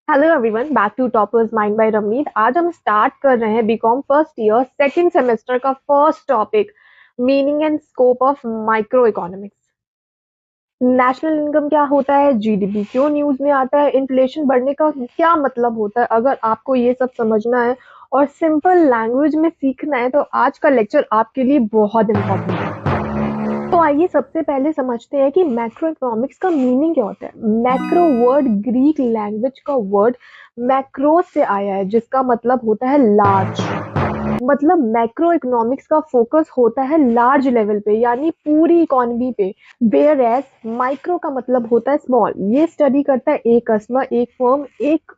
Hello everyone, back to toppers mind by Ravneet. आज हम start कर रहे हैं BCom first year second semester का first topic, meaning and scope of micro economics. National income क्या होता है, जीडीपी क्यों न्यूज में आता है, इन्फ्लेशन बढ़ने का क्या मतलब होता है। अगर आपको ये सब समझना है और सिंपल लैंग्वेज में सीखना है तो आज का लेक्चर आपके लिए बहुत इंपॉर्टेंट है। तो आइए सबसे पहले समझते हैं कि मैक्रो इकोनॉमिक्स का मीनिंग क्या होता है। मैक्रो वर्ड ग्रीक लैंग्वेज का वर्ड मैक्रो से आया है, जिसका मतलब होता है लार्ज। मतलब मैक्रो इकोनॉमिक्स का फोकस होता है लार्ज लेवल पे, यानी पूरी इकोनॉमी पे। वेयर एज माइक्रो का मतलब होता है स्मॉल। ये स्टडी करता है एक कस्टमर, एक फर्म, एक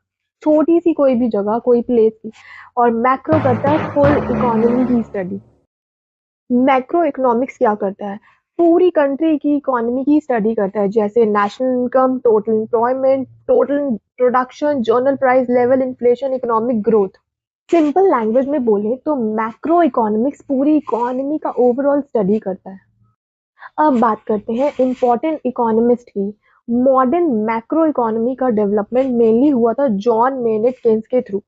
छोटी सी कोई भी जगह, कोई प्लेस की। और मैक्रो करता है फुल इकोनॉमी की स्टडी। मैक्रो इकोनॉमिक्स क्या करता है, पूरी कंट्री की इकोनॉमी की स्टडी करता है, जैसे national income, total employment, total production, journal price level, inflation, economic growth. Simple language में बोले तो मैक्रो इकोनॉमिक्स पूरी इकोनॉमी का ओवरऑल स्टडी करता है। अब बात करते हैं इम्पोर्टेंट इकोनॉमिस्ट की। मॉडर्न मैक्रो इकोनॉमी का डेवलपमेंट मेनली हुआ था जॉन मेनेट केन्स के थ्रू।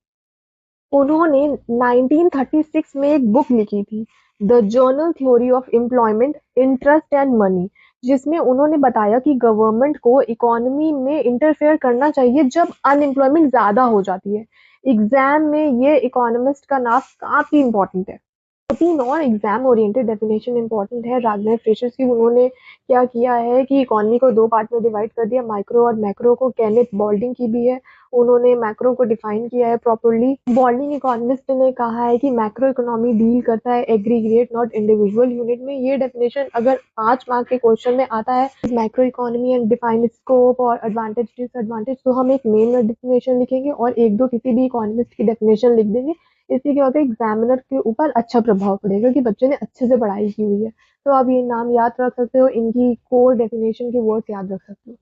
उन्होंने 1936 में एक बुक लिखी थी, the journal theory of employment, interest and money, जिसमें उन्होंने बताया कि गवर्नमेंट को इकोनॉमी में इंटरफेयर करना चाहिए जब अनएम्प्लॉयमेंट ज्यादा हो जाती है। एग्जाम में ये इकोनॉमिस्ट का नाम काफी इंपॉर्टेंट है। 3 और एग्जाम ओरिएंटेड डेफिनेशन इंपॉर्टेंट है राजनय फ्रेशर्स की। उन्होंने क्या किया है कि इकोनॉमी को 2 पार्ट में डिवाइड कर दिया, माइक्रो और मैक्रो को। केनेथ बॉल्डिंग की भी है, उन्होंने मैक्रो को डिफाइन किया है प्रॉपर्ली। बॉल्डिंग इकोनॉमिस्ट ने कहा है कि मैक्रो इकोनॉमी डील करता है एग्रीगेट नॉट इंडिविजुअल यूनिट में। ये डेफिनेशन अगर 5 मार्क के क्वेश्चन में आता है, macro economy and define scope और एडवांटेज डिसएडवांटेज, तो हम एक मेन डेफिनेशन लिखेंगे और एक दो किसी भी इकोनॉमिस्ट की डेफिनेशन लिख देंगे। इससे क्या होता है, एग्जामिनर के ऊपर अच्छा प्रभाव पड़ेगा कि बच्चे ने अच्छे से पढ़ाई की हुई है। तो आप ये नाम याद रख सकते हो, इनकी कोर डेफिनेशन के वर्ड्स याद रख सकते हो।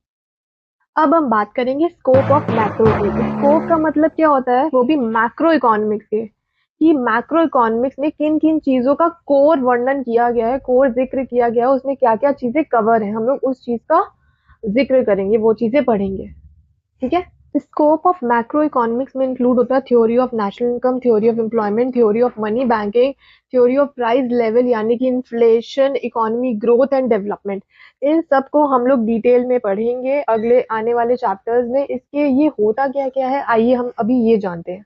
अब हम बात करेंगे स्कोप ऑफ मैक्रो की। स्कोप का मतलब क्या होता है, वो भी मैक्रो इकोनॉमिक्स के, कि मैक्रो इकोनॉमिक्स में किन किन चीजों का कोर वर्णन किया गया है, कोर जिक्र किया गया है, उसमें क्या क्या चीजें कवर है, हम लोग उस चीज का जिक्र करेंगे, वो चीजें पढ़ेंगे। ठीक है। स्कोप ऑफ मैक्रो इकोनॉमिक्स में इंक्लूड होता है theory of national income, theory of employment, theory of money banking, theory of price level यानी कि inflation, economy growth and development. इन सब को हम लोग डिटेल में पढ़ेंगे अगले आने वाले चैप्टर्स में। इसके ये होता क्या क्या है, आइए हम अभी ये जानते हैं।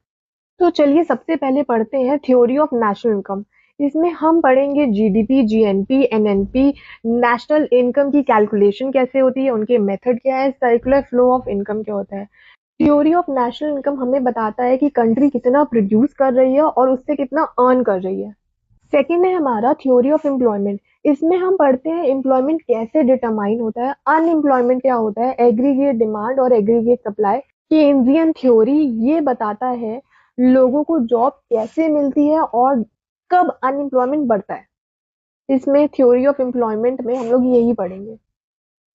तो चलिए सबसे पहले पढ़ते हैं थ्योरी ऑफ नेशनल इनकम। इसमें हम पढ़ेंगे GDP, GNP, NNP, national income की कैलकुलेशन कैसे होती है, उनके मेथड क्या है, सर्कुलर फ्लो ऑफ इनकम क्या होता है। थ्योरी ऑफ नेशनल इनकम हमें बताता है कि कंट्री कितना प्रोड्यूस कर रही है और उससे कितना अर्न कर रही है। सेकेंड है हमारा थ्योरी ऑफ एम्प्लॉयमेंट। इसमें हम पढ़ते हैं एम्प्लॉयमेंट कैसे डिटरमाइन होता है, अनएम्प्लॉयमेंट क्या होता है, एग्रीगेट डिमांड और एग्रीगेट सप्लाई। केन्जियन थ्योरी ये बताता है लोगों को जॉब कैसे मिलती है और कब अनएम्प्लॉयमेंट बढ़ता है। इसमें थ्योरी ऑफ एम्प्लॉयमेंट में हम लोग यही पढ़ेंगे।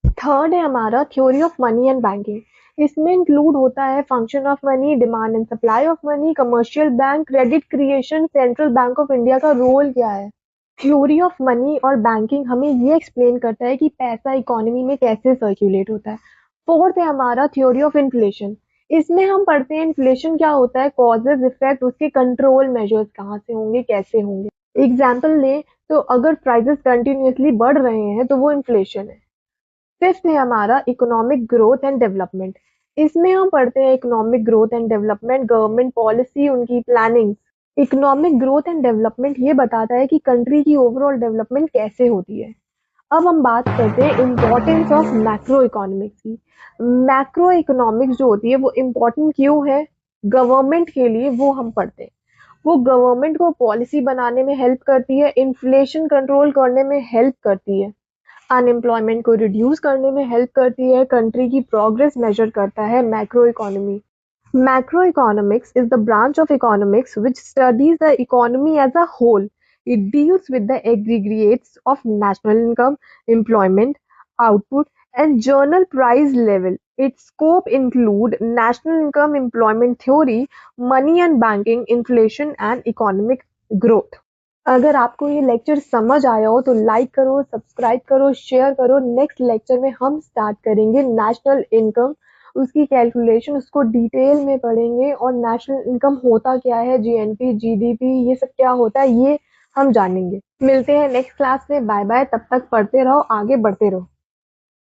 थर्ड है हमारा theory of money and banking. इसमें इंक्लूड होता है function of money, demand and supply of money, commercial bank, credit creation, central bank of India का रोल क्या है। थ्योरी ऑफ मनी और बैंकिंग हमें ये एक्सप्लेन करता है कि पैसा इकोनॉमी में कैसे सर्कुलेट होता है। फोर्थ है हमारा थ्योरी ऑफ इन्फ्लेशन। इसमें हम पढ़ते हैं इन्फ्लेशन क्या होता है, कॉजेज, इफेक्ट, उसके कंट्रोल मेजर्स कहाँ से होंगे, कैसे होंगे। एग्जाम्पल लें तो अगर प्राइसेस कंटिन्यूअसली बढ़ रहे हैं तो वो इन्फ्लेशन है। फिफ्थ है हमारा इकोनॉमिक ग्रोथ एंड डेवलपमेंट। इसमें हम पढ़ते हैं economic growth and development, government policy, उनकी planning. Economic growth and development ये बताता है कि कंट्री की ओवरऑल डेवलपमेंट कैसे होती है। अब हम बात करते हैं इम्पोर्टेंस ऑफ मैक्रो इकोनॉमिक्स की। मैक्रो इकोनॉमिक्स जो होती है वो इम्पोर्टेंट क्यों है गवर्नमेंट के लिए, वो हम पढ़ते हैं। वो गवर्नमेंट को पॉलिसी बनाने में हेल्प करती है, इन्फ्लेशन कंट्रोल करने में हेल्प करती है, अनएम्प्लॉयमेंट को रिड्यूस करने में हेल्प करती है, कंट्री की प्रोग्रेस मेजर करता है macro economy. Macroeconomics is the branch of economics which studies the economy as a whole. It deals with the aggregates of national income, employment, output, and journal price level. Its scope include national income, employment theory, money and banking, inflation, and economic growth. अगर आपको ये lecture समझ आया हो तो like करो, subscribe करो, share करो। नेक्स्ट लेक्चर में हम स्टार्ट करेंगे नेशनल इनकम उसकी कैलकुलेशन, उसको डिटेल में पढ़ेंगे और नेशनल इनकम होता क्या है, जीएनपी, जीडीपी, ये सब क्या होता है, ये हम जानेंगे। मिलते हैं नेक्स्ट क्लास में। Bye bye. तब तक पढ़ते रहो, आगे बढ़ते रहो।